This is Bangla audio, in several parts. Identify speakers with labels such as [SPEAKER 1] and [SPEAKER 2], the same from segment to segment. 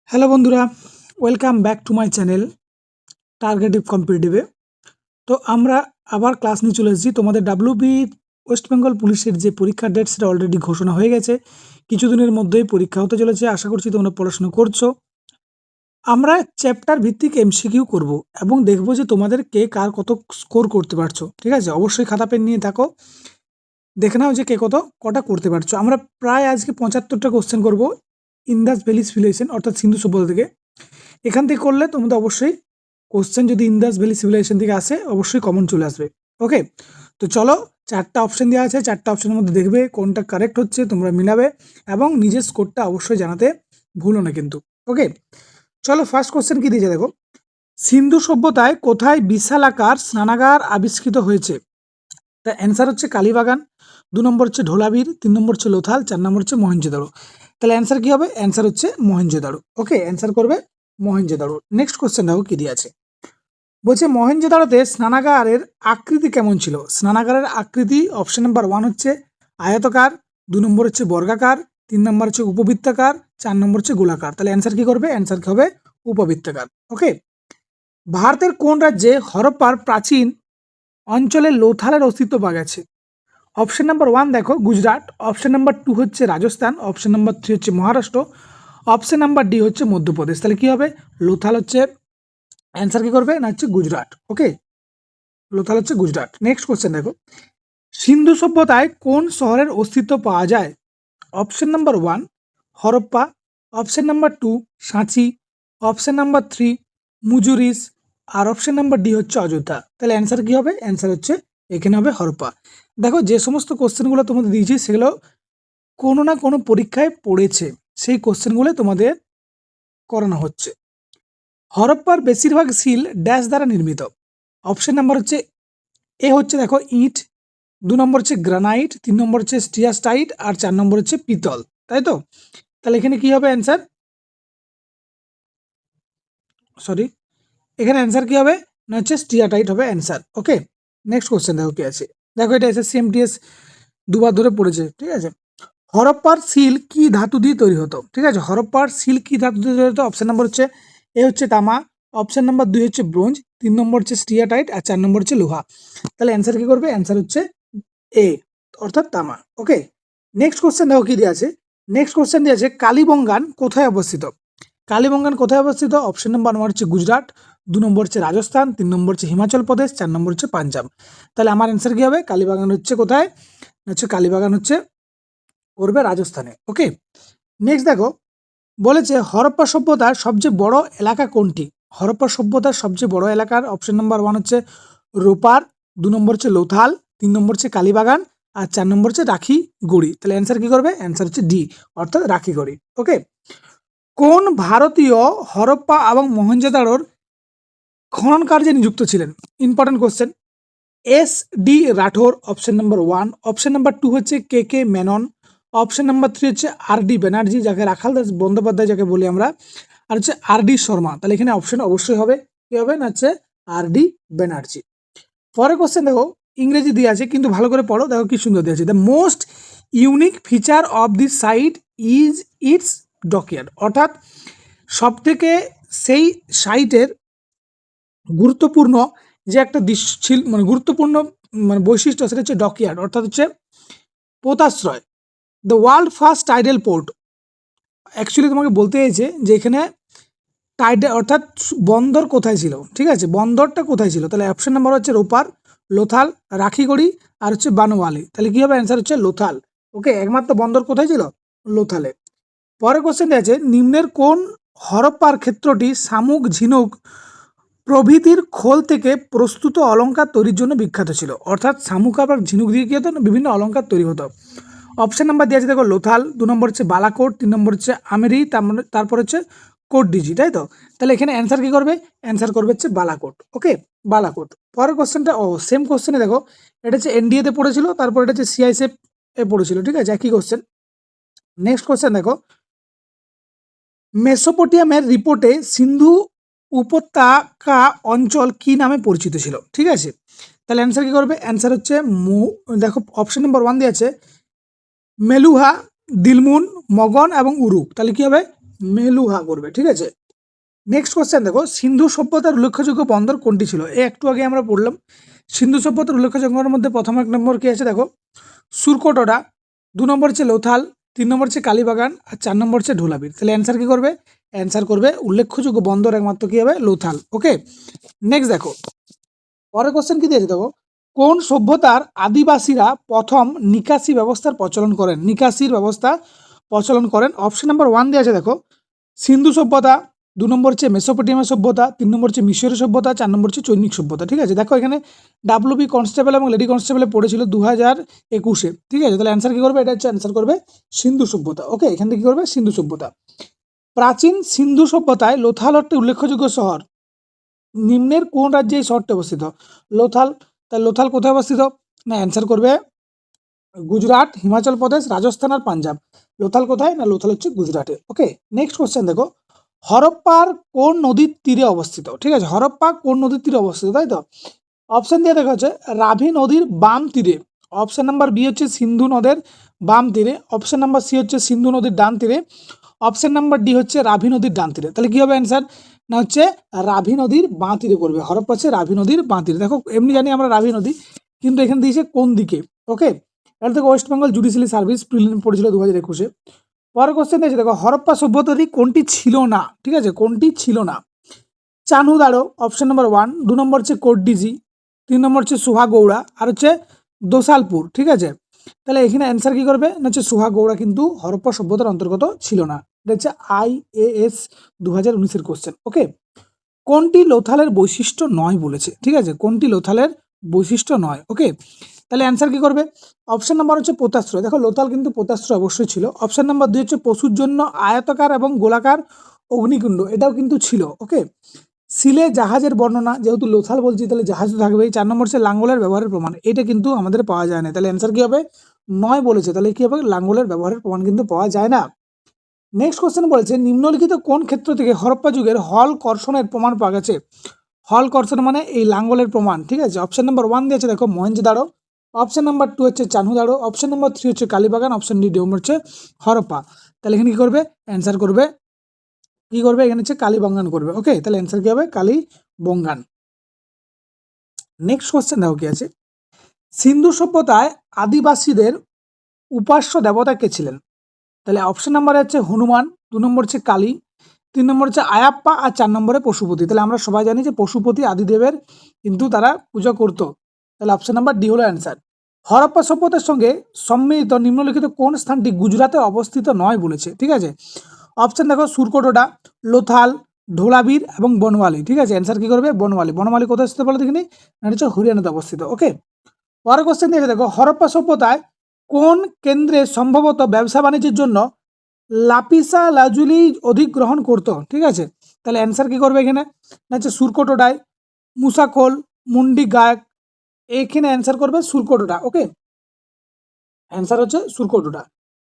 [SPEAKER 1] হ্যালো বন্ধুরা, welcome back to my channel টার্গেটিভ কম্পিটিটিভে। তো আমরা আবার ক্লাস নিয়ে চলে এসেছি। তোমাদের ডাব্লিউবি ওয়েস্ট বেঙ্গল পুলিশের যে পরীক্ষার ডেট সেটা অলরেডি ঘোষণা হয়ে গেছে। কিছুদিনের মধ্যেই পরীক্ষা হতে চলেছে। আশা করছি তোমরা পড়াশোনা করছো। আমরা চ্যাপ্টার ভিত্তিক এমসিকিউ করব এবং দেখব যে তোমাদের কে কার কত স্কোর করতে পারছো। ঠিক আছে, অবশ্যই খাতা পেন নিয়ে থাকো, দেখে নাও যে কে কটা করতে পারছো। আমরা প্রায় আজকে 75টা কোশ্চেন করবো ইন্দাস ভ্যালি সিভিলাইজেশন অর্থাৎ সিন্ধু সভ্যতা থেকে। এখান থেকে করলে তোমাদের অবশ্যই কোশ্চেন যদি ইন্দাস ভ্যালি সিভিলাইজেশন থেকে আসে অবশ্যই কমন চলে আসবে। ওকে, তো চলো, 4টা অপশন দেওয়া আছে, 4টা অপশনের মধ্যে দেখবে কোনটা কারেক্ট হচ্ছে, তোমরা মিলাবে এবং নিজের স্কোরটা অবশ্যই জানাতে ভুলো না কিন্তু। ওকে, চলো ফার্স্ট কোশ্চেন কি দিয়েছে দেখো। সিন্ধু সভ্যতায় কোথায় বিশালাকার স্নানাগার আবিষ্কৃত হয়েছে? তার অ্যান্সার হচ্ছে কালীবাগান, 2 নম্বর হচ্ছে ঢোলাভির, 3 নম্বর হচ্ছে লোথাল, 4 নম্বর হচ্ছে মহেঞ্জোদারো। তাহলে অ্যান্সার কি হবে? অ্যান্সার হচ্ছে মহেঞ্জোদারো। ওকে, অ্যান্সার করবে মহেঞ্জোদারো। নেক্সট কোশ্চেন দেখো কি দিয়ে আছে। বলছে মহেঞ্জোদারোতে স্নানাগারের আকৃতি কেমন ছিল? স্নানাগারের আকৃতি অপশন নাম্বার 1 হচ্ছে আয়তাকার, 2 নম্বর হচ্ছে বর্গাকার, 3 নম্বর হচ্ছে উপবৃত্তাকার, 4 নম্বর হচ্ছে গোলাকার। তাহলে অ্যান্সার কি করবে? অ্যান্সার কি হবে? উপবৃত্তাকার। ওকে, ভারতের কোন রাজ্যে হরপ্পার প্রাচীন অঞ্চলে লোথালের অস্তিত্ব পাওয়া গেছে? অপশন নাম্বার 1 দেখো গুজরাট, অপশন নাম্বার 2 হচ্ছে রাজস্থান, অপশন নাম্বার 3 হচ্ছে মহারাষ্ট্র, অপশন নাম্বার ডি হচ্ছে মধ্যপ্রদেশ। তাহলে কি হবে? লোথাল হচ্ছে অ্যান্সার কি করবে না হচ্ছে গুজরাট। ওকে, লোথাল হচ্ছে গুজরাট। নেক্সট কোশ্চেন দেখো, সিন্ধু সভ্যতায় কোন শহরের অস্তিত্ব পাওয়া যায়? Option number 1 Harappa, option number 2 সাঁচি, অপশন নাম্বার 3 মুজুরিস, আর অপশন নাম্বার ডি হচ্ছে অযোধ্যা। তাহলে অ্যান্সার কি হবে? অ্যান্সার হচ্ছে এখানে হবে হরপ্পা। দেখো যে সমস্ত কোশ্চেনগুলো তোমাদের দিয়েছি সেগুলো কোনো না কোনো পরীক্ষায় পড়েছে, সেই কোশ্চেনগুলো তোমাদের করানো হচ্ছে। হরপ্পার বেশিরভাগ সিল ড্যাশ দ্বারা নির্মিত? অপশন নাম্বার হচ্ছে এ হচ্ছে দেখো ইট, 2 নম্বর হচ্ছে গ্রানাইট, 3 নম্বর হচ্ছে স্টিয়াস্টাইট, আর 4 নম্বর হচ্ছে পিতল। তাই তো? তাহলে এখানে কি হবে অ্যান্সার? সরি, এখানে অ্যান্সার কি হবে না হচ্ছে স্টিয়াটাইট হবে অ্যান্সার। ওকে, নেক্সট কোশ্চেন দেখো কি আছে। দেখো এটা এসএসসি এমটিএস দুবার ধরে পড়েছে। ঠিক আছে, হরপ্পার সিল কি ধাতু দিয়ে তৈরি হতো? ঠিক আছে, হরপ্পার সিল কি ধাতু দিয়ে তৈরি হতো? অপশন নাম্বার হচ্ছে এ হচ্ছে তামা, অপশন নাম্বার 2 হচ্ছে ব্রোঞ্জ, 3 নম্বর হচ্ছে স্টিয়াটাইট, আর 4 নম্বর হচ্ছে লোহা। তাহলে অ্যান্সার কি করবে? অ্যান্সার হচ্ছে এ অর্থাৎ তামা। ওকে, নেক্সট কোশ্চেন দেখো কি দিয়ে আছে। নেক্সট কোশ্চেন দিয়ে আছে কালীবঙ্গান কোথায় অবস্থিত? কালীবঙ্গান কোথায় অবস্থিত? অপশন নাম্বার 1 হচ্ছে গুজরাট, 2 নম্বর হচ্ছে রাজস্থান, 3 নম্বর হচ্ছে হিমাচল প্রদেশ, 4 নম্বর হচ্ছে পাঞ্জাব। তাহলে আমার অ্যান্সার কি হবে? কালীবাগান হচ্ছে কোথায়? হচ্ছে কালীবাগান হচ্ছে করবে রাজস্থানে। ওকে, নেক্সট দেখো, বলেছে হরপ্পা সভ্যতার সবচেয়ে বড় এলাকা কোনটি? হরপ্পা সভ্যতার সবচেয়ে বড় এলাকার অপশন নাম্বার 1 হচ্ছে রোপার, 2 নম্বর হচ্ছে লোথাল, 3 নম্বর হচ্ছে কালীবাগান, আর 4 নম্বর হচ্ছে রাখিগড়ি। তাহলে অ্যান্সার কি করবে? অ্যান্সার হচ্ছে ডি অর্থাৎ রাখিগড়ি। ওকে, কোন ভারতীয় হরপ্পা এবং মহেঞ্জোদারোর খনন কার্যে নিযুক্ত ছিলেন? Important question. S D Rathore option number 1, option number 2 হচ্ছে কে কে মেনন, অপশন নাম্বার 3 হচ্ছে আর ডি ব্যানার্জি যাকে রাখাল দাস বন্দ্যোপাধ্যায় যাকে বলি আমরা, আর হচ্ছে আর ডি শর্মা। তাহলে এখানে অপশন অবশ্যই হবে কি হবে না হচ্ছে আর ডি ব্যানার্জি। পরে কোশ্চেন দেখো, ইংরেজি দিয়ে আছে কিন্তু ভালো করে পড়ো, দেখো কি সুন্দর দিয়ে আছে। The most unique feature of this site is its dockyard, অর্থাৎ সব থেকে সেই সাইটের গুরুত্বপূর্ণ যে একটা দৃশ্য ছিল, মানে গুরুত্বপূর্ণ মানে বৈশিষ্ট্য, সেটা হচ্ছে ডকইয়ার্ড অর্থাৎ হচ্ছে পোতাশ্রয়। The world first tidal port, actually তোমাকে বলতে চাইছে যে এখানে টাইডাল অর্থাৎ বন্দর কোথায় ছিল। ঠিক আছে, বন্দরটা কোথায় ছিল? তাহলে অপশন নাম্বার হচ্ছে রোপার, লোথাল, রাখিগড়ি, আর হচ্ছে বানোয়ালি। তাহলে কি হবে? অ্যান্সার হচ্ছে লোথাল। ওকে, একমাত্র বন্দর কোথায় ছিল? লোথালে। পরের কোশ্চেন আছে নিম্নের কোন হরপ্পার ক্ষেত্রটি শামুক, ঝিনুক প্রভৃতির খোল থেকে প্রস্তুত অলংকার তৈরির জন্য বিখ্যাত ছিল? অর্থাৎ শামুক আবার ঝিনুক দিয়ে কি হতো না বিভিন্ন অলংকার তৈরি হতো। অপশন নাম্বার দিয়ে আছে দেখো লোথাল, 2 নম্বর হচ্ছে বালাকোট, 3 নম্বর হচ্ছে আমেরি, তারপর হচ্ছে কোট ডিজি। তাই তো? তাহলে এখানে অ্যান্সার কি করবে? অ্যান্সার করবে হচ্ছে বালাকোট। ওকে, বালাকোট। পরের কোশ্চেনটা সেম কোশ্চেনে দেখো, এটা হচ্ছে এনডিএতে পড়েছিল, তারপর এটা হচ্ছে সিআইএসএফ এ পড়েছিল। ঠিক আছে, একই কোশ্চেন। নেক্সট কোশ্চেন দেখো, মেসোপটেমিয়ার রিপোর্টে সিন্ধু উপত্যকা অঞ্চল কি নামে পরিচিত ছিল? ঠিক আছে, তাহলে অ্যান্সার কি করবে? অ্যান্সার হচ্ছে দেখো অপশন নাম্বার 1 দিয়ে আছে মেলুহা, দিলমুন, মগন এবং উরুক। তাহলে কি হবে? মেলুহা করবে, ঠিক আছে। নেক্সট কোশ্চেন দেখো, সিন্ধু সভ্যতার উল্লেখযোগ্য বন্দর কোনটি ছিল? একটু আগে আমরা পড়লাম। সিন্ধু সভ্যতার উল্লেখযোগ্যের মধ্যে প্রথম 1 নম্বর কি আছে দেখো, সুরকোটরা, 2 নম্বর হচ্ছে লোথাল, 3 নম্বর হচ্ছে কালীবাগান, আর 4 নম্বর হচ্ছে ঢোলাবীর। তাহলে অ্যান্সার কি করবে? অ্যান্সার করবে উল্লেখযোগ্য বন্দর একমাত্র কি হবে? লোথাল। ওকে, নেক্সট দেখো, পরের কোশ্চেন কি দিয়েছে দেখো, কোন সভ্যতার আদিবাসীরা প্রথম নিকাশি ব্যবস্থার প্রচলন করেন? নিকাশির ব্যবস্থা প্রচলন করেন। অপশন নাম্বার 1 দিয়ে আছে দেখো, সিন্ধু সভ্যতা, 2 নম্বর হচ্ছে মেসোপটেমিয়া সভ্যতা, 3 নম্বর হচ্ছে মিশরীয় সভ্যতা, 4 নম্বর হচ্ছে চৈনিক সভ্যতা। ঠিক আছে, দেখো এখানে ডাব্লিউবি কনস্টেবল এবং লেডি কনস্টেবলে পড়েছিল 2021-এ। ঠিক আছে, তাহলে অ্যান্সার কি করবে? এটা হচ্ছে অ্যান্সার করবে সিন্ধু সভ্যতা। ওকে, এখান থেকে কি করবে? সিন্ধু সভ্যতা। প্রাচীন সিন্ধু সভ্যতায় লোথাল একটি উল্লেখযোগ্য শহর। নিম্নের কোন রাজ্যে এই শহরটি অবস্থিত? লোথাল। তাহলে লোথাল কোথায় অবস্থিত? না, অ্যান্সার করবে গুজরাট, হিমাচল প্রদেশ, রাজস্থান আর পাঞ্জাব। লোথাল কোথায়? না, লোথাল হচ্ছে গুজরাটে। ওকে, নেক্সট কোশ্চেন দেখো, হরপ্পার কোন নদীর তীরে অবস্থিত? ঠিক আছে, হরপ্পা কোন নদীর তীরে অবস্থিত, তাই তো? অপশন দিয়ে দেখা হচ্ছে রাভি নদীর বাম তীরে। অপশন নাম্বার বি হচ্ছে সিন্ধু নদের বাম তীরে। অপশন নাম্বার সি হচ্ছে সিন্ধু নদীর ডান তীরে। অপশন নাম্বার ডি হচ্ছে রাভি নদীর ডান তীরে। তাহলে কি হবে অ্যান্সার? না, হচ্ছে রাভি নদীর বাঁ তীরে করবে। হরপ্পা হচ্ছে রাভি নদীর বাঁ তীরে। দেখো এমনি জানি আমরা রাভি নদী, কিন্তু এখানে দিয়েছে কোন দিকে। ওকে, এটা থেকে West Bengal judicially service prelim পড়েছিল 2021-এ। পরের কোশ্চেন দিয়েছে দেখো, হরপ্পা সভ্যতাটি কোনটি ছিল না? ঠিক আছে, কোনটি ছিল না? চানুদারো, অপশন নাম্বার 1, 2 নম্বর হচ্ছে কোটডিজি, 3 নম্বর হচ্ছে সুহাগৌড়া, আর হচ্ছে দোসালপুর। ঠিক আছে, তাহলে এখানে অ্যান্সার কি করবে? না, হচ্ছে সুহাগৌড়া কিন্তু হরপ্পা সভ্যতার অন্তর্গত ছিল না। এটা হচ্ছে IAS 2019-এর কোশ্চেন। ওকে, কোনটি লোথালের বৈশিষ্ট্য নয় বলেছে? ঠিক আছে, কোনটি লোথালের বৈশিষ্ট্য নয়? ওকে, তাহলে অ্যান্সার কি করবে? অপশন নাম্বার হচ্ছে পোতাশ্রয়। দেখো লোথাল কিন্তু পোতাশ্রয় অবশ্যই ছিল। অপশন নাম্বার 2 হচ্ছে পশুর জন্য আয়তাকার এবং গোলাকার অগ্নিকুণ্ড, এটাও কিন্তু ছিল। ওকে, সিলে জাহাজের বর্ণনা, যেহেতু লোথাল বলছি তাহলে জাহাজ তো থাকবেই। 4 নম্বর হচ্ছে লাঙ্গলের ব্যবহারের প্রমাণ, এটা কিন্তু আমাদের পাওয়া যায় না। তাহলে অ্যান্সার কি হবে? নয় বলেছে, তাহলে কি হবে? লাঙ্গলের ব্যবহারের প্রমাণ কিন্তু পাওয়া যায় না। নেক্সট কোশ্চেন বলেছে, নিম্নলিখিত কোন ক্ষেত্র থেকে হরপ্পা যুগের হল কর্ষণের প্রমাণ পাওয়া গেছে? হল কর্ষণ মানে এই লাঙ্গলের প্রমাণ। ঠিক আছে, অপশন নাম্বার 1 দিয়েছে দেখো মহেঞ্জোদারো, অপশন নাম্বার 2 হচ্ছে চানুদারো, অপশন নাম্বার 3 হচ্ছে কালীবাগান, অপশন ডি হচ্ছে হরপ্পা। তাহলে এখানে কি করবে? অ্যান্সার করবে কি করবে? এখানে হচ্ছে কালীবঙ্গান করবে। ওকে, তাহলে অ্যান্সার কি হবে? কালীবঙ্গান। নেক্সট কোশ্চেন দেখো কি আছে, সিন্ধু সভ্যতায় আদিবাসীদের উপাস্য দেবতা কে ছিলেন? তাহলে অপশন নাম্বার হচ্ছে হনুমান, 2 নম্বর হচ্ছে কালী, 3 নম্বর হচ্ছে আয়াপ্পা, আর 4 নম্বরে পশুপতি। তাহলে আমরা সবাই জানি যে পশুপতি আদিদেবের কিন্তু তারা পূজা করত। তাহলে অপশন নাম্বার ডি হলো অ্যান্সার। হরপ্পা সভ্যতার সঙ্গে সম্মিলিত নিম্নলিখিত কোন স্থানটি গুজরাটে অবস্থিত নয় বলেছে? ঠিক আছে, অপশন দেখো সুরকোটোডা, লোথাল, ঢোলাবীর এবং বনওয়ালি। ঠিক আছে, অ্যান্সার কি করবে? বনওয়ালি। বনওয়ালি কোথায় অবস্থিত বলো দেখিনি? এটা হচ্ছে হরিয়ানাতে অবস্থিত। ওকে, পরের কোশ্চেন দেখে দেখো, হরপ্পা সভ্যতায় কোন কেন্দ্রে সম্ভবত ব্যবসা বাণিজ্যের জন্য লাপিসা লাজুলি অধিগ্রহণ করত? ঠিক আছে, তাহলে অ্যান্সার কি করবে এখানে? না, হচ্ছে সুরকোটোডায়, মুসাখোল, মুন্ডি গায়ক। এখানে অ্যান্সার করবে সুরকোটোডা। ওকে, অ্যান্সার হচ্ছে সুরকোটোডা।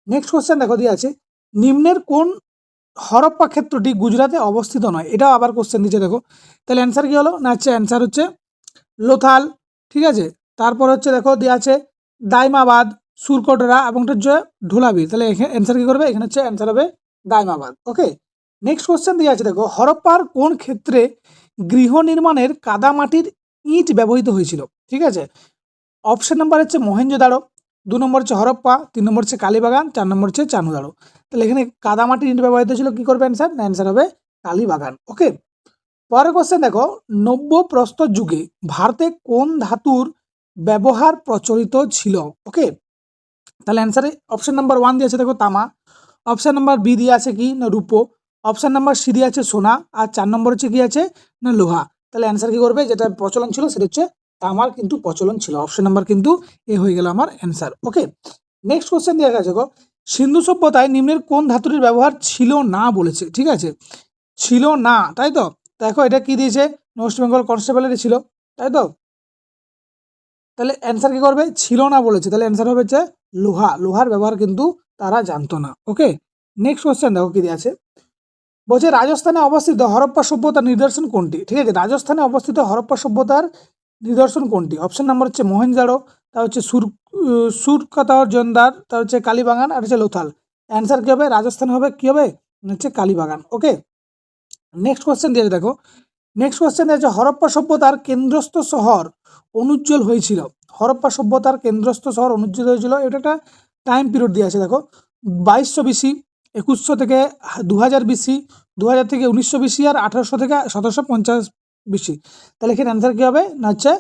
[SPEAKER 1] নেক্সট কোশ্চেন দেখো দিয়ে আছে, নিম্নের কোন হরপ্পা ক্ষেত্রটি গুজরাটে অবস্থিত নয়? এটাও আবার কোশ্চেন দিচ্ছে দেখো। তাহলে অ্যান্সার কি হলো? না, হচ্ছে অ্যান্সার হচ্ছে লোথাল। ঠিক আছে, তারপর হচ্ছে দেখো দেওয়া আছে দাইমাবাদ, সুরকোটরা এবং হচ্ছে ঢোলাবীর। তাহলে এখানে অ্যান্সার কি করবে? এখানে হচ্ছে অ্যান্সার হবে দাইমাবাদ। ওকে, নেক্সট কোশ্চেন দিয়ে আছে দেখো, হরপ্পার কোন ক্ষেত্রে গৃহ নির্মাণের কাদামাটির ইট ব্যবহৃত হয়েছিল? ঠিক আছে, অপশন নাম্বার হচ্ছে মহেঞ্জোদারো, 2 নম্বর হচ্ছে হরপ্পা, 3 নম্বর হচ্ছে কালীবাগান, 4 নম্বর হচ্ছে চানুদারো। তাহলে এখানে কাদামাটির ইট ব্যবহৃত ছিল, কি করবে অ্যান্সার? না, অ্যান্সার হবে কালীবাগান। ওকে, পরের কোশ্চেন দেখো, নব্য প্রস্তর যুগে ভারতে কোন ধাতুর ব্যবহার প্রচলিত ছিল? ওকে, তাহলে অ্যান্সারে অপশন নাম্বার 1 দিয়ে আছে দেখো তামা, অপশন নাম্বার বি দিয়ে আছে কি? না রূপো, অপশন নাম্বার সি দিয়ে আছে সোনা, আর 4 নম্বর হচ্ছে কি আছে? না লোহা। তাহলে অ্যান্সার কি করবে? যেটা প্রচলন ছিল সেটা হচ্ছে তামার কিন্তু প্রচলন ছিল। অপশন নাম্বার কিন্তু এ হয়ে গেল আমার অ্যান্সার। ওকে, নেক্সট কোশ্চেন দিয়ে গেছে দেখো, সিন্ধু সভ্যতায় নিম্নের কোন ধাতুটির ব্যবহার ছিল না বলেছে? ঠিক আছে, ছিল না, তাই তো? দেখো এটা কি দিয়েছে? ওয়েস্ট বেঙ্গল কনস্টেবলেরই ছিল, তাই তো? তাহলে অ্যান্সার কি করবে? ছিল না বলেছে, তাহলে অ্যান্সার হবে হচ্ছে লোহা। লোহার ব্যবহার কিন্তু তারা জানতো না। ওকে, নেক্সট কোশ্চেন দেখো কি আছে, বলছে রাজস্থানে অবস্থিত হরপ্পা সভ্যতার নিদর্শন কোনটি? ঠিক আছে, রাজস্থানে অবস্থিত হরপ্পা সভ্যতার নিদর্শন কোনটি? অপশন নাম্বার হচ্ছে মহেঞ্জোদারো, তা হচ্ছে সুরকাতর জন্দার, তা হচ্ছে কালীবাগান, আর হচ্ছে লোথাল। অ্যান্সার কি হবে? রাজস্থান হবে কি হবে? হচ্ছে কালীবাগান। ওকে, নেক্সট কোয়েশ্চেন দিয়েছে দেখো, নেক্সট কোয়েশ্চেন দিয়েছে হরপ্পা সভ্যতার কেন্দ্রস্থ শহর অনুজ্জ্বল হয়েছিল। হরপ্পা সভ্যতার কেন্দ্রস্থ শহর অনুজ্জ্বল হয়েছিল, এটা একটা টাইম পিরিয়ড দিয়ে আছে দেখো, 2200 বিসি, 2100 থেকে 2000 বিসি, 2000 থেকে 1900 বিসি, আর 1800 থেকে 1750 বিসি। তাহলে এখানে অ্যান্সার কী হবে না হচ্ছে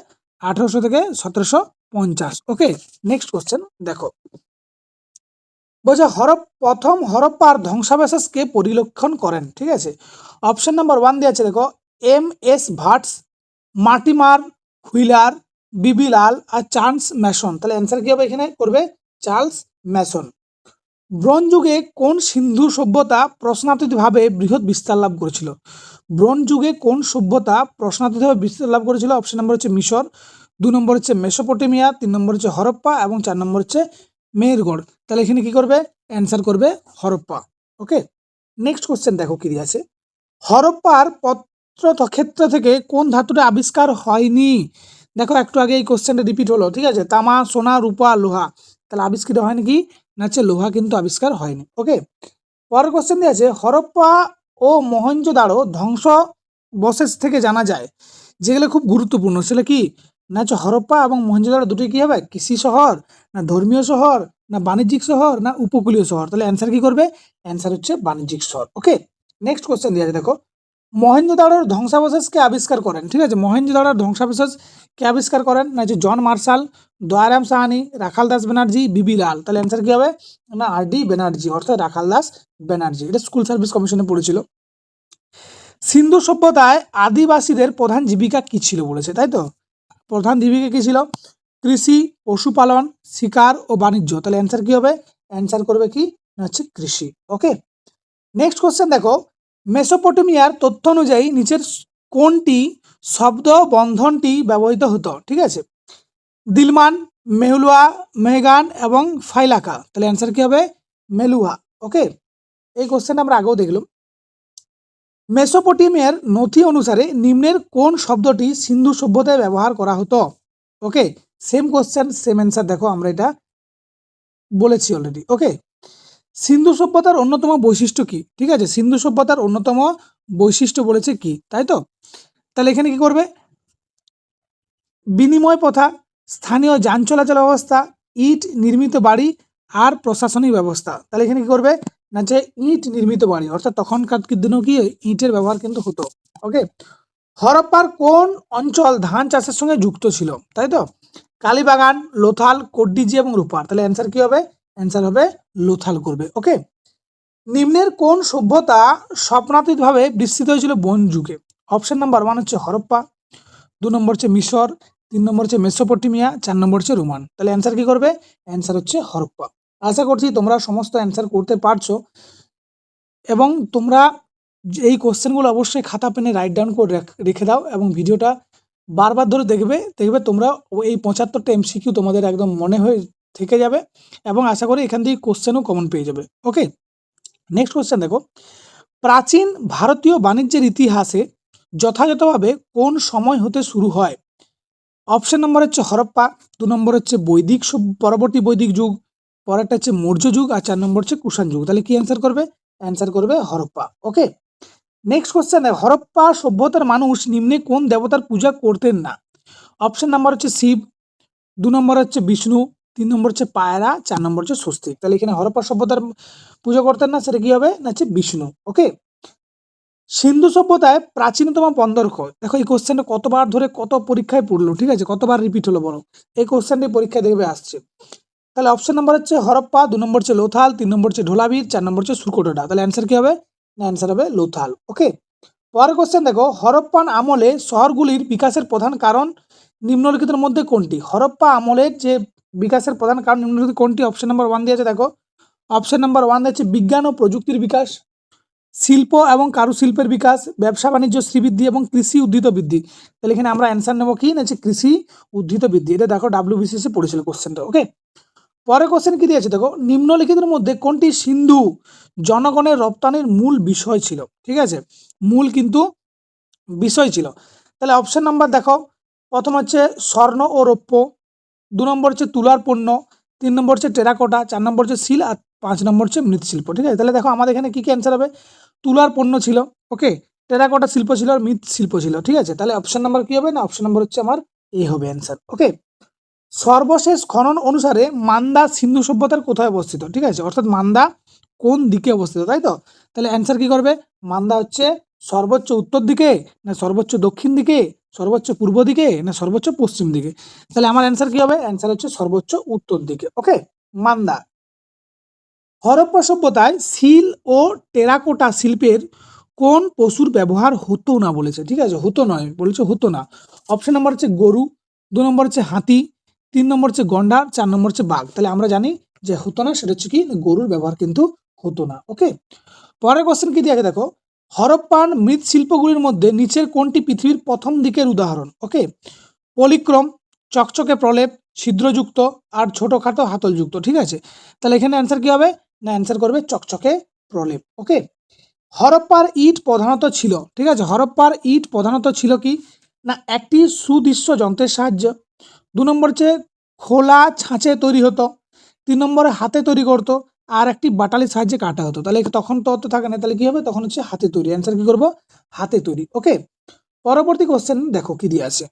[SPEAKER 1] 1800 থেকে 1750। ওকে, নেক্সট কোয়েশ্চেন দেখো, বলছে প্রথম হরপ্পার ধ্বংসাবশেষকে পরিলক্ষণ করেন। ঠিক আছে, অপশন নাম্বার 1 দিয়ে আছে দেখো, MS ভাটস, মার্টিমার হুইলার, বিবি লাল, আর চার্লস ম্যাসন। তাহলে অ্যান্সার কি হবে এখানে করবে চার্লস ম্যাসন। ব্রোঞ্জ যুগে কোন সিন্ধু সভ্যতা প্রশ্নাতীতভাবে বৃহৎ বিস্তার লাভ করেছিল? ব্রোঞ্জ যুগে কোন সভ্যতা প্রশ্নাতীতভাবে বিস্তার লাভ করেছিল? অপশন নম্বর হচ্ছে মিশর, 2 নম্বর হচ্ছে মেসোপটেমিয়া, 3 নম্বর হচ্ছে হরপ্পা, এবং 4 নম্বর হচ্ছে মেহেরগড়। তাহলে এখানে কি করবে অ্যান্সার করবে হরপ্পা। ওকে, নেক্সট কোশ্চেন দেখো কি আছে, হরপ্পার প্রত্নক্ষেত্র থেকে কোন ধাতুটা আবিষ্কার হয়নি? দেখো একটু আগে এই কোশ্চেনটা রিপিট হলো, ঠিক আছে, তামা, সোনা, রূপা, লোহা। তাহলে আবিষ্কৃত হয়নি কি না হচ্ছে লোহা কিন্তু আবিষ্কার হয়নি। ওকে, পরের কোশ্চেন দিয়ে আছে হরপ্পা ও মহেঞ্জোদারো ধ্বংসাবশেষ থেকে জানা যায় যেগুলো খুব গুরুত্বপূর্ণ, সেটা কি না হচ্ছে হরপ্পা এবং মহেঞ্জোদারো দুটোই কি হবে কৃষি শহর, না ধর্মীয় শহর, না বাণিজ্যিক শহর, না উপকূলীয় শহর? তাহলে অ্যান্সার কি করবে অ্যান্সার হচ্ছে বাণিজ্যিক শহর। ওকে, নেক্সট কোশ্চেন দিয়ে আছে দেখো, মহেঞ্জোদারোর ধ্বংসাবশেষ কে আবিষ্কার করেন? ঠিক আছে, মহেঞ্জোদারোর ধ্বংসাবশেষ কে আবিষ্কার করেন না হচ্ছে জন মার্শাল, দয়ারাম সাহানি, রাখাল দাস ব্যানার্জি, বিবি লাল। তাহলে অ্যান্সার কি হবে না RD ব্যানার্জি, অর্থাৎ রাখাল দাস ব্যানার্জি। এটা স্কুল সার্ভিস কমিশনে পড়েছিল। সিন্ধু সভ্যতায় আদিবাসীদের প্রধান জীবিকা কি ছিল বলেছে, তাই তো? প্রধান জীবিকা কি ছিল? কৃষি, পশুপালন, শিকার ও বাণিজ্য। তাহলে অ্যান্সার কি হবে অ্যান্সার করবে কি না হচ্ছে কৃষি। ওকে, নেক্সট কোশ্চেন দেখো, মেসোপটেমিয়ার তথ্য অনুযায়ী নিচের কোনটি শব্দ বন্ধনটি ব্যবহৃত হতো? ঠিক আছে, দিলমান, মেহুলুয়া, মেহগান এবং ফাইলাকা। তাহলে অ্যান্সার কি হবে মেলুয়া। ওকে, এই কোশ্চেনটা আমরা আগেও দেখলাম। মেসোপটেমিয়ার নথি অনুসারে নিম্নের কোন শব্দটি সিন্ধু সভ্যতায় ব্যবহার করা হতো? ওকে, সেম কোশ্চেন সেম অ্যান্সার, দেখো আমরা এটা বলেছি অলরেডি। ওকে, সিন্ধু সভ্যতার অন্যতম বৈশিষ্ট্য কি? ঠিক আছে, সিন্ধু সভ্যতার অন্যতম বৈশিষ্ট্য বলেছে কি, তাই তো? তাহলে এখানে কি করবে বিনিময় প্রথা, স্থানীয় যান চলাচল ব্যবস্থা, ইট নির্মিত বাড়ি, আর প্রশাসনিক ব্যবস্থা। তাহলে এখানে কি করবে না যে ইট নির্মিত বাড়ি, অর্থাৎ তখনকার দিনেও কি ইটের ব্যবহার কিন্তু হতো। ওকে, হরপ্পার কোন অঞ্চল ধান চাষের সঙ্গে যুক্ত ছিল? তাই তো, কালীবাগান, লোথাল, কোড্ডিজি এবং রূপার। তাহলে অ্যান্সার কি হবে অ্যান্সার হবে লোথাল করবে। ওকে, নিম্নের কোন সভ্যতা স্বপ্নাতীতভাবে বিস্তৃত হয়েছিল ব্রোঞ্জ যুগে? অপশন নাম্বার 1 হচ্ছে হরপ্পা, 2 নম্বর হচ্ছে মিশর, 3 নম্বর হচ্ছে মেসোপটেমিয়া, 4 নম্বর হচ্ছে রোমান। তাহলে অ্যান্সার কি করবে অ্যান্সার হচ্ছে হরপ্পা। আশা করছি তোমরা সমস্ত অ্যান্সার করতে পারছো, এবং তোমরা এই কোশ্চেনগুলো অবশ্যই খাতা পেনে রাইট ডাউন করে রেখে দাও, এবং ভিডিওটা বারবার ধরে দেখবে দেখবে তোমরা এই 75টা MCQ তোমাদের একদম মনে হয়ে থেকে যাবে, এবং আশা করি এখান থেকে কোশ্চেনও কমন পেয়ে যাবে। ওকে, নেক্সট কোশ্চেন দেখো, প্রাচীন ভারতীয় বাণিজ্যের ইতিহাসে যথাযথভাবে কোন সময় হতে শুরু হয়? অপশন নম্বর হচ্ছে হরপ্পা, 2 নম্বর হচ্ছে পরবর্তী বৈদিক যুগ, পরেরটা হচ্ছে মৌর্য যুগ, আর 4 নম্বর হচ্ছে কুষাণ যুগ। তাহলে কি অ্যান্সার করবে অ্যান্সার করবে হরপ্পা। ওকে, নেক্সট কোশ্চেন, হরপ্পা সভ্যতার মানুষ নিম্নে কোন দেবতার পূজা করতেন না? অপশন নাম্বার হচ্ছে শিব, 2 নম্বর হচ্ছে বিষ্ণু, 3 নম্বর হচ্ছে পায়রা, 4 নম্বর হচ্ছে স্বস্তিক। তাহলে এখানে হরপ্পা সভ্যতার পুজো করতেন না, সেটা কি হবে না হচ্ছে বিষ্ণু। ওকে, সিন্ধু সভ্যতায় প্রাচীনতম বন্দরকো। দেখো এই কোশ্চেনটা কতবার ধরে কত পরীক্ষায় পড়লো, ঠিক আছে, কতবার রিপিট হলো বলো, এই কোশ্চেনটি পরীক্ষায় দেখবে আসছে। তাহলে অপশন নাম্বার হচ্ছে হরপ্পা, 2 নম্বর হচ্ছে লোথাল, 3 নম্বর হচ্ছে ঢোলাভির, 4 নম্বর হচ্ছে সুরকোটডা। তাহলে অ্যান্সার কি হবে না অ্যান্সার হবে লোথাল। ওকে, পরের কোশ্চেন দেখো, হরপ্পান আমলে শহরগুলির বিকাশের প্রধান কারণ নিম্নলিখিতের মধ্যে কোনটি? হরপ্পা আমলের যে বিকাশের প্রধান কারণ নিম্নলিখিত কোনটি? অপশন নাম্বার 1 দিয়েছে দেখো, অপশন নাম্বার 1 হচ্ছে বিজ্ঞান ও প্রযুক্তির বিকাশ, শিল্প এবং কারুশিল্পের বিকাস, ব্যবসা বাণিজ্য শ্রীবৃদ্ধি, এবং কৃষি উদ্ভিদ বৃদ্ধি। তাহলে এখানে আমরা অ্যান্সার নেবো কি না হচ্ছে কৃষি উদ্ভিদ বৃদ্ধি। এটা দেখো WBCS পড়েছিল কোশ্চেনটা। ওকে, পরের কোশ্চেন কি দিয়েছে দেখো, নিম্নলিখিতের মধ্যে কোনটি সিন্ধু জনগণের রপ্তানির মূল বিষয় ছিল? ঠিক আছে, মূল কিন্তু বিষয় ছিল। তাহলে অপশন নাম্বার দেখো, প্রথম হচ্ছে স্বর্ণ ও রৌপ্য, 2 নম্বর হচ্ছে তুলার পণ্য, 3 নম্বর হচ্ছে টেরাকোটা, 4 নম্বর হচ্ছে সিল, আর 5 নম্বর হচ্ছে মৃৎশিল্প। ঠিক আছে, তাহলে দেখো আমাদের এখানে কি কি অ্যান্সার হবে? তুলার পণ্য ছিল, ওকে, টেরাকোটা শিল্প ছিল আর মৃৎশিল্প ছিল। ঠিক আছে, তাহলে অপশন নাম্বার কি হবে? না, অপশন নাম্বার হচ্ছে আমার এ হবে অ্যান্সার। ওকে, সর্বশেষ খনন অনুসারে মান্দা সিন্ধু সভ্যতার কোথায় অবস্থিত? ঠিক আছে, অর্থাৎ মান্দা কোন দিকে অবস্থিত, তাই তো? তাহলে অ্যান্সার কি করবে? মান্দা হচ্ছে সর্বোচ্চ উত্তর দিকে, না সর্বোচ্চ দক্ষিণ দিকে, সর্বোচ্চ পূর্ব দিকে, না সর্বোচ্চ পশ্চিম দিকে? তাহলে আমার অ্যান্সার কি হবে? অ্যান্সার হচ্ছে সর্বোচ্চ উত্তর দিকে। ওকে, মান্দা। হরপ্পা সভ্যতায় সিল ও টেরাকোটা শিল্পের কোন পশুর ব্যবহার হতো না বলেছে? ঠিক আছে, হতো নয় বলেছে, হতো না। অপশন নাম্বার হচ্ছে গরু, 2 নম্বর হচ্ছে হাতি, 3 নম্বর হচ্ছে গন্ডার, 4 নম্বর হচ্ছে বাঘ। তাহলে আমরা জানি যে হতো না, সেটা হচ্ছে কি, গরুর ব্যবহার কিন্তু হতো না। ওকে, পরের কোশ্চেন কি দিয়ে দেখো, হরপ্পান মৃৎশিল্পগুলির মধ্যে নিচের কোনটি পৃথিবীর প্রথম দিকের উদাহরণ? ওকে, পলিক্রম, চকচকে প্রলেপ, ছিদ্রযুক্ত আর ছোটখাটো হাতলযুক্ত। ঠিক আছে, তাহলে এখানে অ্যান্সার কি হবে? না, অ্যান্সার করবে চকচকে প্রলেপ। ওকে, হরপ্পার ইট প্রধানত ছিল, ঠিক আছে, হরপ্পার ইট প্রধানত ছিল কি না একটি সুদৃশ্য যন্ত্রের সাহায্য, 2 নম্বর হচ্ছে খোলা ছাঁচে তৈরি হতো, 3 নম্বরে হাতে তৈরি করতো, আর একটি বাটালির সাহায্যে কাটা হতো। তাহলে তখন তো অত থাকে না, তাহলে কি হবে? তখন হচ্ছে হাতে তৈরি। অ্যান্সার কি করবো? হাতে তৈরি। ওকে, পরবর্তী কোশ্চেন দেখো কি দিয়ে আছে।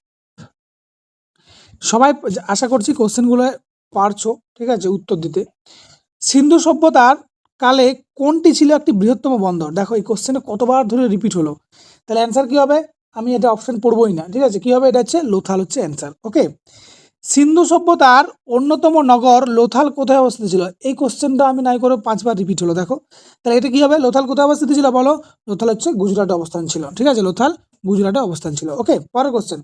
[SPEAKER 1] সবাই আশা করছি কোশ্চেনগুলো পারছো, ঠিক আছে, উত্তর দিতে। সিন্ধু সভ্যতার কালে কোনটি ছিল একটি বৃহত্তম বন্দর? দেখো এই কোশ্চেনে কতবার ধরে রিপিট হলো, তাহলে অ্যান্সার কি হবে? আমি এটা অপশন পড়বই না। ঠিক আছে, কি হবে? এটা হচ্ছে লোথাল হচ্ছে অ্যান্সার। ওকে, সিন্ধু সভ্যতার অন্যতম নগর লোথাল কোথায় অবস্থিত ছিল? এই কোশ্চেনটা আমি নাই করে 5বার রিপিট হলো। দেখো, তাহলে এটা কি হবে? লোথাল কোথায় অবস্থিত ছিল বলো? লোথাল হচ্ছে গুজরাটে অবস্থান ছিল। ঠিক আছে, লোথাল গুজরাটে অবস্থান ছিল। ওকে, পরের কোশ্চেন,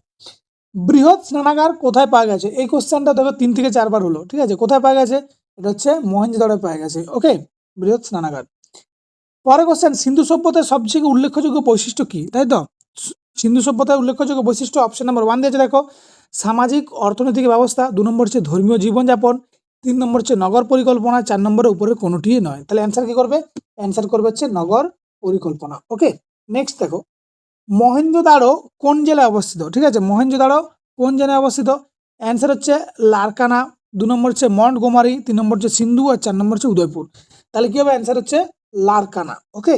[SPEAKER 1] বৃহৎ স্নানাগার কোথায় পাওয়া গেছে? এই কোশ্চেনটা দেখো 3 থেকে 4বার হলো। ঠিক আছে, কোথায় পাওয়া গেছে? এটা হচ্ছে মহেঞ্জোদারো পাওয়া গেছে। ওকে, বৃহৎ স্নানাগার। পরের কোশ্চেন, সিন্ধু সভ্যতার সবচেয়ে উল্লেখযোগ্য বৈশিষ্ট্য কি? তাই তো, সিন্ধু সভ্যতার উল্লেখযোগ্য বৈশিষ্ট্য অপশন নাম্বার 1 দিয়েছে দেখো, সামাজিক অর্থনৈতিক ব্যবস্থা, 2 নম্বর হচ্ছে ধর্মীয় জীবনযাপন, 3 নম্বর হচ্ছে নগর পরিকল্পনা, 4 নম্বরের উপরে কোনোটি নয়। তাহলে অ্যান্সার কি করবে? অ্যান্সার করবে হচ্ছে নগর পরিকল্পনা। ওকে, নেক্সট দেখো, মহেঞ্জোদারো কোন জেলায় অবস্থিত? ঠিক আছে, মহেঞ্জোদারো কোন জেলায় অবস্থিত? অ্যান্সার হচ্ছে লারকানা, 2 নম্বর হচ্ছে মন্টগোমারি, 3 নম্বর হচ্ছে সিন্ধু আর 4 নম্বর হচ্ছে উদয়পুর। তাহলে কি হবে? অ্যান্সার হচ্ছে লারকানা। ওকে,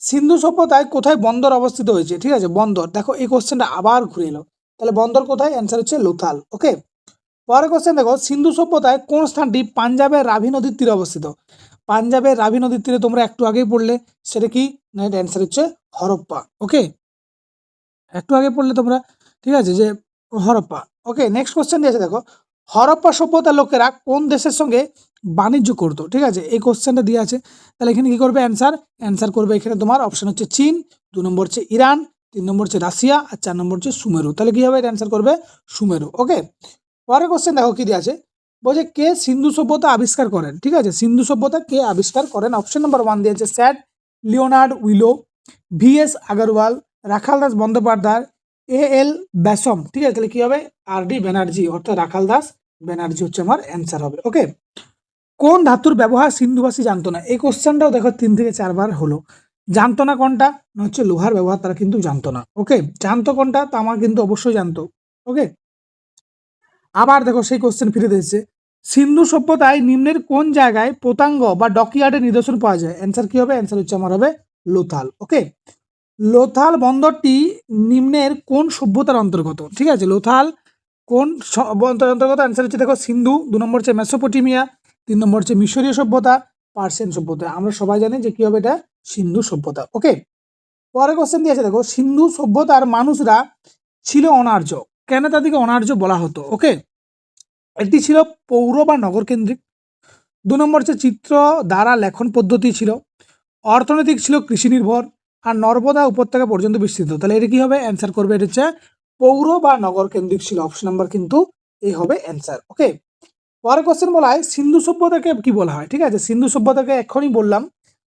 [SPEAKER 1] সিন্ধু সভ্যতায় কোথায় বন্দর অবস্থিত হয়েছে? ঠিক আছে, বন্দর। দেখো এই কোশ্চেনটা আবার ঘুরে এলো, তাহলে বন্দর কোথায়? অ্যান্সার হচ্ছে লোথাল। ওকে, পরের কোশ্চেন দেখো, সিন্ধু সভ্যতায় কোন স্থানটি পাঞ্জাবের রাভি নদীর তীরে অবস্থিত? পাঞ্জাবের রাভি নদীর তীরে তোমরা একটু আগেই পড়লে, সেটা কি না? এটা অ্যান্সার হচ্ছে হরপ্পা। ওকে, একটু আগে পড়লে তোমরা, ঠিক আছে, যে হরপ্পা। ওকে, নেক্সট কোশ্চেন দিয়েছে দেখো, হরপ্পা সভ্যতার লোকেরা কোন দেশের সঙ্গে বাণিজ্য করতো? ঠিক আছে, এই কোশ্চেনটা দিয়ে আছে। তাহলে এখানে কি করবে? অ্যান্সার করবে এখানে তোমার অপশন হচ্ছে চীন, 2 নম্বর হচ্ছে ইরান, 3 নম্বর হচ্ছে রাশিয়া আর 4 নম্বর হচ্ছে সুমেরু। তাহলে কি হবে? অ্যান্সার করবে সুমেরু। ওকে, পরের কোশ্চেন দেখো কি দিয়ে আছে, বলছে কে সিন্ধু সভ্যতা আবিষ্কার করেন? ঠিক আছে, সিন্ধু সভ্যতা কে আবিষ্কার করেন? অপশন নাম্বার 1 দিয়েছে sir Leonard Woolley, VS Agarwal, Rakhal Das Bandyopadhyay, AL Basham. ঠিক আছে, তাহলে কি হবে? RD ব্যানার্জি, অর্থাৎ রাখাল দাস ব্যানার্জি হচ্ছে আমার অ্যান্সার হবে। ওকে, কোন ধাতুর ব্যবহার সিন্ধুবাসী জানতো না? এই কোশ্চেনটাও দেখো 3 থেকে 4বার হলো। জানতো না কোনটা? না হচ্ছে লোহার ব্যবহার তারা কিন্তু জানতো না। ওকে, জানতো কোনটা? তামা কিন্তু অবশ্যই জানতো। ওকে, আবার দেখো সেই কোশ্চেন ফিরে দিয়েছে, সিন্ধু সভ্যতায় নিম্নের কোন জায়গায় পতাঙ্গ বা ডকইয়ার্ডের নিদর্শন পাওয়া যায়? অ্যান্সার কি হবে? অ্যান্সার হচ্ছে আমার হবে লোথাল। ওকে, লোথাল বন্দরটি নিম্নের কোন সভ্যতার অন্তর্গত? ঠিক আছে, লোথাল কোন অন্তর্গত? অ্যান্সার হচ্ছে দেখো সিন্ধু, 2 নম্বর হচ্ছে মেসোপটেমিয়া, 3 নম্বর হচ্ছে মিশরীয় সভ্যতা, পার্সিয়ান সভ্যতা। আমরা সবাই জানি যে কি হবে? এটা সিন্ধু সভ্যতা। ওকে, পরের কোশ্চেন দিয়েছে দেখো, সিন্ধু সভ্যতার মানুষরা ছিল অনার্য, কেন তাদেরকে অনার্য বলা হতো? ওকে, এটি ছিল পৌর বা নগর কেন্দ্রিক, 2 নম্বর হচ্ছে চিত্র দ্বারা লেখন পদ্ধতি ছিল, অর্থনৈতিক ছিল কৃষি নির্ভর, আর নর্মদা উপত্যকা পর্যন্ত বিস্তৃত। তাহলে এটা কি হবে? অ্যান্সার করবে এটা হচ্ছে পৌর বা নগর কেন্দ্রিক ছিল। অপশন নাম্বার কিন্তু এই হবে অ্যান্সার। ওকে, পরের কোশ্চেন বলা হয় সিন্ধু সভ্যতাকে কি বলা হয়? ঠিক আছে, সিন্ধু সভ্যতাকে এখনই বললাম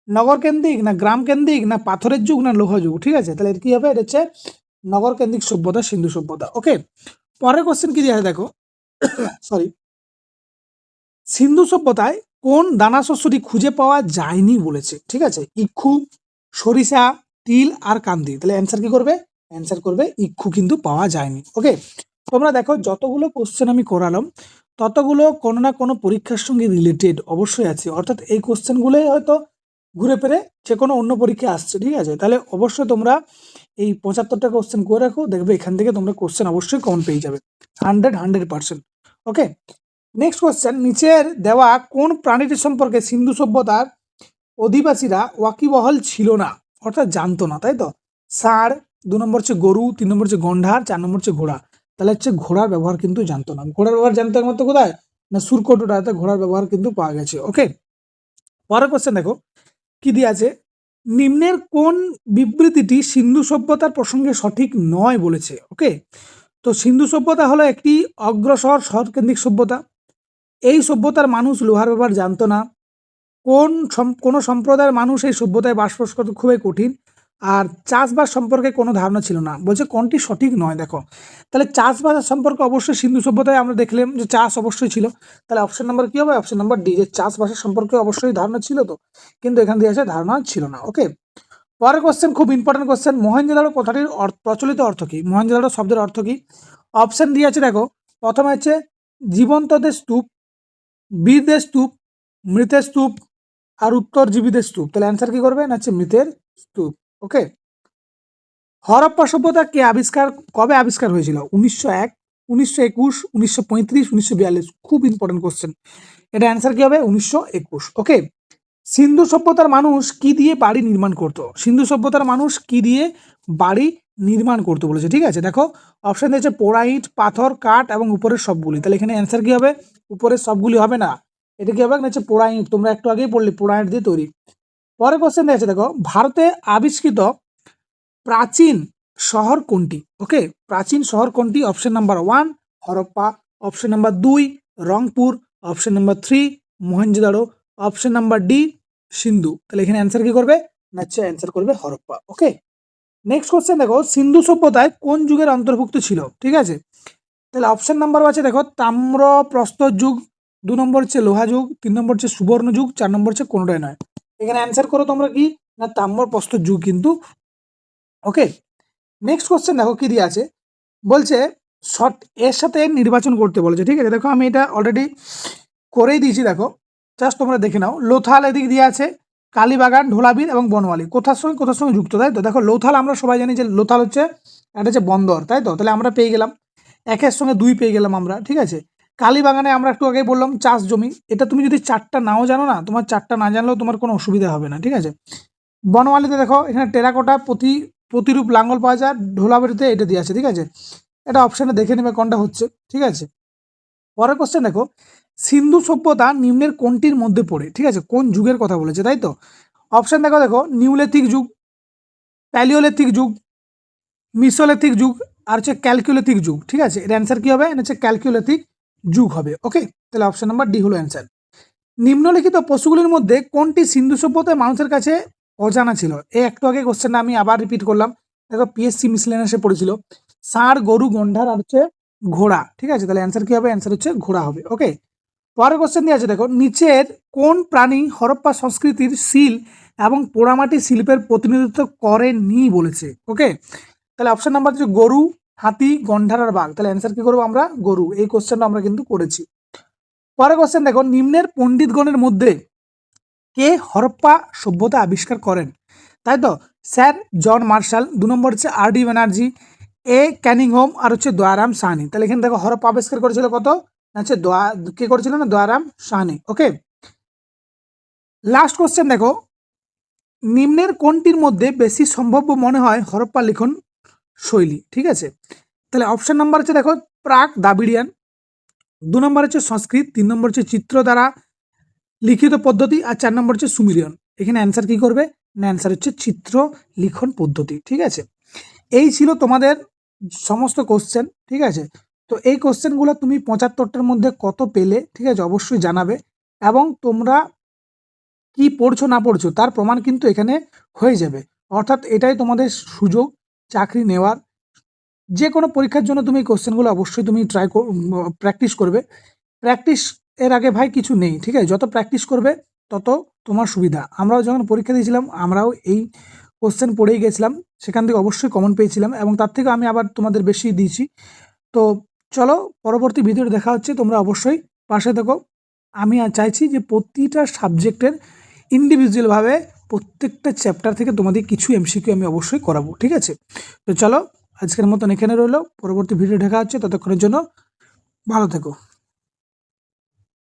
[SPEAKER 1] নগর কেন্দ্রিক, না গ্রাম কেন্দ্রিক, না পাথরের যুগ, না লোহ যুগ। ঠিক আছে, তাহলে এটা কি হবে? এটা হচ্ছে নগর কেন্দ্রিক সভ্যতা, সিন্ধু সভ্যতা। ওকে, পরের কোশ্চেন কি দিয়ে দেখো, সরি, সিন্ধু সভ্যতায় কোন দানা শস্যটি খুঁজে পাওয়া যায়নি বলেছে? ঠিক আছে, ইক্ষু, সরিষা, তিল আর কান্দি। তাহলে অ্যান্সার কি করবে? অ্যান্সার করবে ইক্ষু কিন্তু পাওয়া যায়নি। ওকে, তোমরা দেখো যতগুলো কোশ্চেন আমি করালাম ততগুলো কোনো না কোনো পরীক্ষার সঙ্গে রিলেটেড অবশ্যই আছে, অর্থাৎ এই কোশ্চেনগুলোই হয়তো ঘুরে ফিরে যে কোনো অন্য পরীক্ষায় আসছে, ঠিক আছে। তাহলে অবশ্যই তোমরা এই 75টা কোশ্চেন করে রাখো, দেখবে এখান থেকে তোমরা কোশ্চেন অবশ্যই কমন পেয়ে যাবে 100%। ওকে, নেক্সট কোশ্চেন, নিচের দেওয়া কোন প্রাণীটির সম্পর্কে সিন্ধু সভ্যতার অধিবাসীরা ওয়াকিবহাল ছিল না, অর্থাৎ জানতো না, তাই তো? ষাঁড়, 2 নম্বর হচ্ছে গরু, 3 নম্বর হচ্ছে গন্ডার, 4 নম্বর হচ্ছে ঘোড়া। তাহলে হচ্ছে ঘোড়ার ব্যবহার কিন্তু জানতো না। ঘোড়ার ব্যবহার জানতো একমাত্র কোথায়, না সুরকটোটাতে ঘোড়ার ব্যবহার কিন্তু পাওয়া গেছে। ওকে, পরের কোশ্চেন দেখো কি দিয়ে আছে, নিম্নের কোন বিবৃতিটি সিন্ধু সভ্যতার প্রসঙ্গে সঠিক নয় বলেছে। ওকে, তো সিন্ধু সভ্যতা হলো একটি অগ্রসর শহরকেন্দ্রিক সভ্যতা। এই সভ্যতার মানুষ লোহার ব্যবহার জানতো না। কোনো সম্প্রদায়ের মানুষ এই সভ্যতায় বাস করতে খুবই কঠিন। আর চাষবাস সম্পর্কে কোনো ধারণা ছিল না। বলছে কোনটি সঠিক নয়। দেখো, তাহলে চাষবাস সম্পর্কে অবশ্যই সিন্ধু সভ্যতায় আমরা দেখলাম যে চাষ অবশ্যই ছিল। তাহলে অপশন নাম্বার কি হবে, অপশন নাম্বার ডি, যে চাষবাসের সম্পর্কে অবশ্যই ধারণা ছিল, তো কিন্তু এখান দিয়ে আছে ধারণা ছিল না। ওকে, পরের কোশ্চেন খুব ইম্পর্টেন্ট কোশ্চেন, মহেঞ্জোদারো কথাটির প্রচলিত অর্থ কি? মহেঞ্জোদারো শব্দের অর্থ কি? অপশন দিয়ে আছে দেখো, প্রথমে হচ্ছে জীবন্তদের স্তূপ, বীরদের স্তূপ, মৃতের স্তূপ, আর উত্তরজীবীদের স্তূপ। তাহলে অ্যান্সার কি করবে, না হচ্ছে মৃতের স্তূপ। ওকে, হরপ্পা সভ্যতা কবে আবিষ্কার হয়েছিল? 1901, 1921, 1935, 1942। খুব ইম্পর্টেন্ট কোশ্চেন, এটা অ্যান্সার কি হবে, 1921। ওকে, সিন্ধু সভ্যতার মানুষ কি দিয়ে বাড়ি নির্মাণ করতো? সিন্ধু সভ্যতার মানুষ কি দিয়ে বাড়ি নির্মাণ করতো বলেছে, ঠিক আছে। দেখো অপশন দিয়েছে পোড়া ইট, পাথর, কাঠ এবং উপরের সবগুলি। তাহলে এখানে অ্যান্সার কি হবে, উপরের সবগুলি হবে না, এটা কি হবে, না হচ্ছে পোড়া ইট। তোমরা একটু আগেই পড়লে পোড়া ইট দিয়ে তৈরি। পরের কোশ্চেন দিয়েছে দেখো, ভারতে আবিষ্কৃত প্রাচীন শহর কোনটি? ওকে, প্রাচীন শহর কোনটি? Option number 1 Harappa, option number 2 Rangpur, option number 3 Mohenjodaro, option number D Sindhu. তাহলে এখানে অ্যান্সার কি করবে, না হচ্ছে অ্যান্সার করবে হরপ্পা। ওকে, নেক্সট কোশ্চেন দেখো, সিন্ধু সভ্যতায় কোন যুগের অন্তর্ভুক্ত ছিল? ঠিক আছে, তাহলে অপশন নাম্বার আছে দেখো, তাম্র প্রস্তর যুগ, 2 নম্বর হচ্ছে লোহা যুগ, 3 নম্বর হচ্ছে সুবর্ণ যুগ, 4 নম্বর হচ্ছে কোনোটাই নয়। এখানে অ্যান্সার করো তোমরা কি, না তাম্র প্রস্তর যুগ কিন্তু। ওকে, নেক্সট কোশ্চেন দেখো কি দিয়ে আছে, বলছে এর সাথে নির্বাচন করতে বলেছে, ঠিক আছে। দেখো আমি এটা অলরেডি করেই দিয়েছি, দেখো জাস্ট তোমরা দেখে নাও। লোথাল এদিক দিয়ে আছে, কালীবাগান, ঢোলাবিল এবং বনওয়ালি কোথার সঙ্গে যুক্ত, তাই তো? দেখো লোথাল আমরা সবাই জানি যে লোথাল হচ্ছে একটা হচ্ছে বন্দর, তাই তো? তাহলে আমরা পেয়ে গেলাম, একের সঙ্গে 2 পেয়ে গেলাম আমরা, ঠিক আছে। কালীবাগানে আমরা একটু আগে বললাম চাষ জমি, এটা তুমি যদি 4টা নাও জানো না, তোমার 4টা না জানলেও তোমার কোনো অসুবিধা হবে না, ঠিক আছে। বনওয়ালিতে দেখো এখানে টেরাকোটা প্রতিরূপ লাঙ্গল পাওয়া যায়, ঢোলাবাড়িতে এটা দিয়ে আছে, ঠিক আছে। এটা অপশানে দেখে নেবে কোনটা হচ্ছে, ঠিক আছে। পরের কোশ্চেন দেখো, সিন্ধু সভ্যতা নিম্নের কোনটির মধ্যে পড়ে? ঠিক আছে, কোন যুগের কথা বলেছে, তাই তো? অপশান দেখো দেখো নিউলিথিক যুগ, প্যালিওলিথিক যুগ, মিসোলিথিক যুগ, আর হচ্ছে ক্যালকুলিথিক যুগ, ঠিক আছে। এর অ্যান্সার কি হবে, এটা হচ্ছে ক্যালকুলিথিক যুগ হবে। ওকে, তাহলে অপশন নাম্বার ডি হলো অ্যান্সার। নিম্নলিখিত পশুগুলির মধ্যে কোনটি সিন্ধু সভ্যতায় মানুষের কাছে অজানা ছিল? এই একটু আগে কোশ্চেনটা আমি আবার রিপিট করলাম, দেখো পিএসসি মিসলেনিয়াসে পড়েছিল, ষাঁড়, গরু, গন্ডার আর হচ্ছে ঘোড়া, ঠিক আছে। তাহলে অ্যান্সার কি হবে, অ্যান্সার হচ্ছে ঘোড়া হবে। ওকে, পরের কোশ্চেন দিয়ে আছে দেখো, নিচের কোন প্রাণী হরপ্পা সংস্কৃতির শিল এবং পোড়ামাটি শিল্পের প্রতিনিধিত্ব করেনি বলেছে? ওকে, তাহলে অপশন নাম্বার হচ্ছে গরু, হাতি, গন্ডার আর বাঘ। তাহলে অ্যান্সার কি করবো আমরা, গরু। এই কোশ্চেনটা আমরা কিন্তু করেছি। পরের কোশ্চেন দেখো, নিম্নের পণ্ডিতগণের মধ্যে কে হরপ্পা সভ্যতা আবিষ্কার করেন? তাই তো, স্যার জন মার্শাল, 2 নম্বর হচ্ছে আর.ডি. ব্যানার্জি, এ ক্যানিংহোম আর হচ্ছে দয়ারাম সাহানি। তাহলে এখানে দেখো হরপ্পা আবিষ্কার করেছিল কত, হচ্ছে কে করেছিল, না দয়ারাম সাহানি। ওকে, লাস্ট কোশ্চেন দেখো, নিম্নের কোনটির মধ্যে বেশি সম্ভাব্য মনে হয় হরপ্পা লিখন শৈলী? ঠিক আছে, তাহলে অপশন নাম্বার হচ্ছে দেখো প্রাক দ্রাবিড়িয়ান, 2 নম্বর হচ্ছে সংস্কৃত, 3 নম্বর হচ্ছে চিত্র দ্বারা লিখিত পদ্ধতি, আর 4 নম্বর হচ্ছে সুমিরিয়ন। এখানে অ্যান্সার কি করবে, না অ্যান্সার হচ্ছে চিত্র লিখন পদ্ধতি, ঠিক আছে। এই ছিল তোমাদের সমস্ত কোশ্চেন, ঠিক আছে। তো এই কোশ্চেনগুলো তুমি 75টার মধ্যে কত পেলে, ঠিক আছে, অবশ্যই জানাবে। এবং তোমরা কি পড়ছো না পড়ছো তার প্রমাণ কিন্তু এখানে হয়ে যাবে। অর্থাৎ এটাই তোমাদের সুযোগ চাকরি নেওয়ার। যে কোনো পরীক্ষার জন্য তুমি এই কোশ্চেনগুলো অবশ্যই তুমি প্র্যাকটিস করবে। প্র্যাকটিস এর আগে ভাই কিছু নেই, ঠিক আছে। যত প্র্যাকটিস করবে তত তোমার সুবিধা। আমরাও যখন পরীক্ষা দিয়েছিলাম আমরাও এই কোশ্চেন পড়েই গেছিলাম, সেখান থেকে অবশ্যই কমন পেয়েছিলাম এবং তার থেকে আমি আবার তোমাদের বেশি দিয়েছি। তো চলো পরবর্তী ভিডিওতে দেখা হচ্ছে, তোমরা অবশ্যই পাশে থেকো। আমি চাইছি যে প্রতিটা সাবজেক্টের ইন্ডিভিজুয়ালভাবে প্রত্যেকটা চ্যাপ্টার থেকে তোমাদের কিছু এমসিকিউ আমি অবশ্যই করাবো, ঠিক আছে? তো চলো আজকের মতন এখানে রইলো, পরবর্তী ভিডিও দেখা হচ্ছে, ততক্ষণের জন্য ভালো থেকো।